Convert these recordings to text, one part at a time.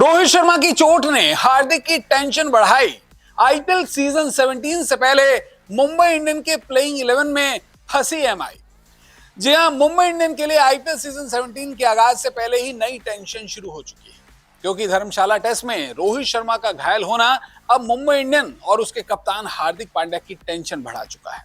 रोहित शर्मा की चोट ने हार्दिक की टेंशन बढ़ाई। आईपीएल सीजन 17 से पहले मुंबई इंडियन के प्लेइंग 11 में फंसी एमआई। जी हां, मुंबई इंडियन के लिए आईपीएल सीजन 17 के आगाज से पहले ही नई टेंशन शुरू हो चुकी है, क्योंकि धर्मशाला टेस्ट में रोहित शर्मा का घायल होना अब मुंबई इंडियन और उसके कप्तान हार्दिक पांड्या की टेंशन बढ़ा चुका है।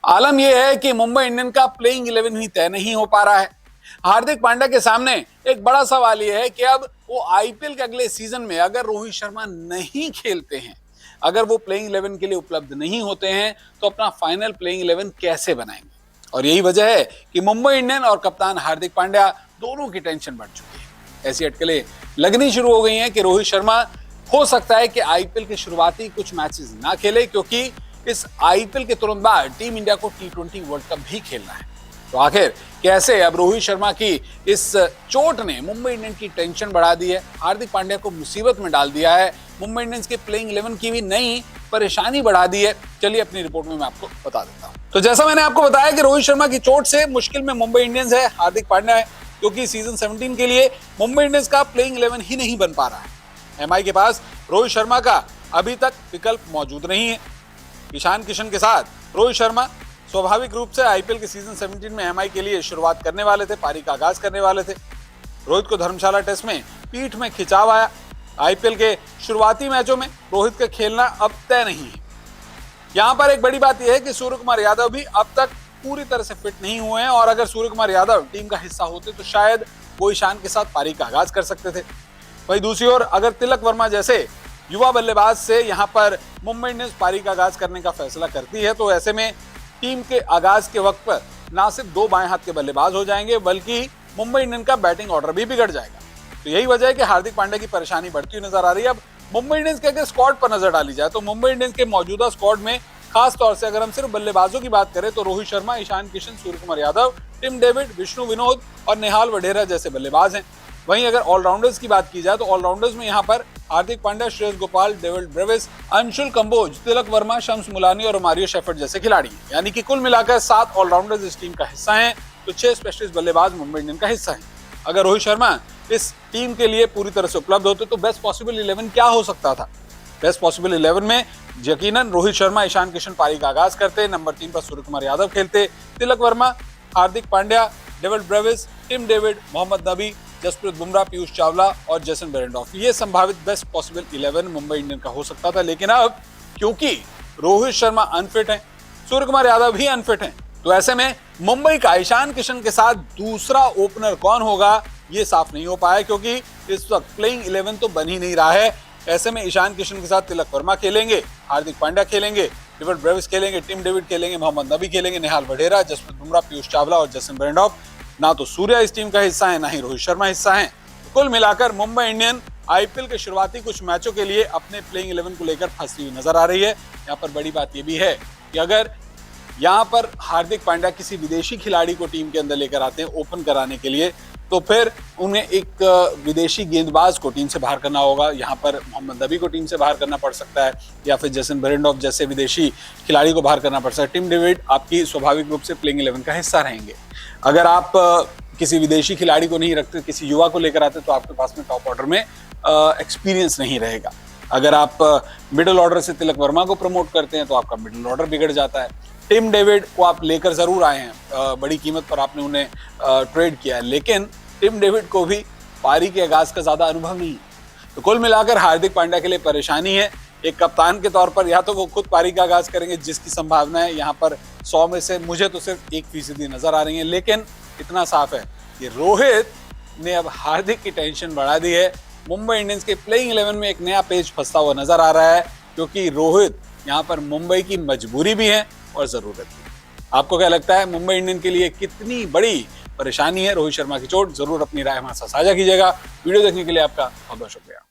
आलम यह है कि मुंबई इंडियन का प्लेइंग 11 ही तय नहीं हो पा रहा है। हार्दिक पांड्या के सामने एक बड़ा सवाल यह है कि अब वो आईपीएल के अगले सीजन में अगर रोहित शर्मा नहीं खेलते हैं, अगर वो प्लेइंग 11 के लिए उपलब्ध नहीं होते हैं, तो अपना फाइनल प्लेइंग 11 कैसे बनाएंगे। और यही वजह है कि मुंबई इंडियन और कप्तान हार्दिक पांड्या दोनों की टेंशन बढ़ चुकी है। ऐसी अटकलें लगनी शुरू हो गई हैं कि रोहित शर्मा हो सकता है कि आईपीएल के शुरुआती कुछ मैचेस ना खेले, क्योंकि इस आईपीएल के तुरंत बाद टीम इंडिया को T20 वर्ल्ड कप भी खेलना है। तो आखिर कैसे अब रोहित शर्मा की इस चोट ने मुंबई इंडियंस की टेंशन बढ़ा दी है, हार्दिक पांड्या को मुसीबत में डाल दिया है, मुंबई इंडियंस के प्लेइंग 11 की भी नई परेशानी बढ़ा दी है, चलिए अपनी रिपोर्ट में मैं आपको बता देता हूं। तो जैसा मैंने आपको बताया कि रोहित शर्मा की चोट से मुश्किल में मुंबई इंडियंस है, हार्दिक पांड्या है, क्योंकि सीजन 17 के लिए मुंबई इंडियंस का प्लेइंग 11 ही नहीं बन पा रहा है। एमआई के पास रोहित शर्मा का अभी तक विकल्प मौजूद नहीं है। ईशान किशन के साथ रोहित शर्मा स्वाभाविक रूप से आईपीएल के सीजन 17 में एमआई के लिए शुरुआत करने वाले थे, पारी का आगाज करने वाले थे। रोहित को धर्मशाला टेस्ट में पीठ में खिंचाव आया। आईपीएल के शुरुआती मैचों में रोहित का खेलना अब तय नहीं है। यहां पर एक बड़ी बात यह है कि सूर्य कुमार यादव भी अब तक पूरी तरह से फिट नहीं हुए हैं, और अगर सूर्य कुमार यादव टीम का हिस्सा होते तो शायद वो ईशान के साथ पारी का आगाज कर सकते थे। वहीं दूसरी ओर अगर तिलक वर्मा जैसे युवा बल्लेबाज से यहां पर मुंबई इंडियंस पारी का आगाज करने का फैसला करती है, तो ऐसे में टीम के आगाज के वक्त पर ना सिर्फ दो बाएं हाथ के बल्लेबाज हो जाएंगे, बल्कि मुंबई इंडियंस का बैटिंग ऑर्डर भी बिगड़ जाएगा। तो यही वजह है कि हार्दिक पांड्या की परेशानी बढ़ती हुई नजर आ रही है। अब मुंबई इंडियंस के अगर स्क्वाड पर नजर डाली जाए तो मुंबई इंडियंस के मौजूदा स्क्वाड में खास तौर से अगर हम सिर्फ बल्लेबाजों की बात करें तो रोहित शर्मा, ईशान किशन, सूर्य कुमार यादव, टिम डेविड, विष्णु विनोद और निहाल वढेरा जैसे बल्लेबाज हैं। वहीं अगर ऑलराउंडर्स की बात की जाए तो ऑलराउंडर्स में यहाँ पर हार्दिक पांड्या, श्रेयस गोपाल, डेविड ब्रेविस, अंशुल कंबोज, तिलक वर्मा, शम्स मुलानी और मारियो शेफर्ड जैसे खिलाड़ी हैं। यानी कि कुल मिलाकर 7 ऑलराउंडर्स इस टीम का हिस्सा हैं, तो 6 स्पेशलिस्ट बल्लेबाज मुंबई इंडियन का हिस्सा हैं। अगर रोहित शर्मा इस टीम के लिए पूरी तरह से उपलब्ध होते तो बेस्ट पॉसिबल 11 क्या हो सकता था। बेस्ट पॉसिबल 11 में यकीनन रोहित शर्मा, ईशान किशन पारी का आगाज करते, नंबर 3 पर सूर्य कुमार यादव खेलते, Tilak Varma, Hardik Pandya, David Brevis, Tim David, Mohammad Nabi, Jasprit Bumrah, Piyush Chawla और जेसन बेरेंडॉर्फ, ये संभावित बेस्ट पॉसिबल 11 मुंबई इंडियन का हो सकता था। लेकिन अब क्योंकि रोहित शर्मा अनफिट हैं, सूर्य कुमार यादव भी अनफिट हैं, तो ऐसे में मुंबई का ईशान किशन के साथ दूसरा ओपनर कौन होगा ये साफ नहीं हो पाया, क्योंकि इस वक्त प्लेइंग 11 तो बन ही नहीं रहा है। ऐसे में ईशान किशन के साथ तिलक वर्मा खेलेंगे, हार्दिक पांड्या खेलेंगे, डेविड ब्रेविस खेलेंगे, टिम डेविड खेलेंगे, मोहम्मद नबी खेलेंगे, निहाल वढेरा, जसप्रीत बुमराह, पीयूष चावला और जेसन बेरेंडॉर्फ। ना तो सूर्या इस टीम का हिस्सा है, ना ही रोहित शर्मा हिस्सा है। कुल मिलाकर मुंबई इंडियन आईपीएल के शुरुआती कुछ मैचों के लिए अपने प्लेइंग 11 को लेकर फंसी हुई नजर आ रही है। यहाँ पर बड़ी बात यह भी है कि अगर यहाँ पर हार्दिक पांड्या किसी विदेशी खिलाड़ी को टीम के अंदर लेकर आते हैं ओपन कराने के लिए, तो फिर उन्हें एक विदेशी गेंदबाज को टीम से बाहर करना होगा। यहाँ पर मोहम्मद नबी को टीम से बाहर करना पड़ सकता है, या फिर जेसन बेरेंडॉर्फ जैसे विदेशी खिलाड़ी को बाहर करना पड़ सकता है। टिम डेविड आपकी स्वाभाविक रूप से प्लेइंग 11 का हिस्सा रहेंगे। अगर आप किसी विदेशी खिलाड़ी को नहीं रखते, किसी युवा को लेकर आते, तो आपके पास में टॉप ऑर्डर में एक्सपीरियंस नहीं रहेगा। अगर आप मिडिल ऑर्डर से तिलक वर्मा को प्रमोट करते हैं तो आपका मिडिल ऑर्डर बिगड़ जाता है। टिम डेविड को आप लेकर जरूर आए हैं, बड़ी कीमत पर आपने उन्हें ट्रेड किया है, लेकिन टिम डेविड को भी पारी के आगाज का ज्यादा अनुभव नहीं है। तो कुल मिलाकर हार्दिक पांड्या के लिए परेशानी है। एक कप्तान के तौर पर या तो वो खुद पारी का आगाज करेंगे, जिसकी संभावना है यहाँ पर 100 में से मुझे तो सिर्फ 1% नजर आ रही है। लेकिन इतना साफ है कि रोहित ने अब हार्दिक की टेंशन बढ़ा दी है। मुंबई इंडियंस के प्लेइंग 11 में एक नया पेज फंसता हुआ नजर आ रहा है, क्योंकि रोहित यहाँ पर मुंबई की मजबूरी भी है और जरूरत भी। आपको क्या लगता है, मुंबई इंडियन के लिए कितनी बड़ी परेशानी है रोहित शर्मा की चोट? जरूर अपनी राय हमारे साथ साझा कीजिएगा। वीडियो देखने के लिए आपका बहुत बहुत शुक्रिया।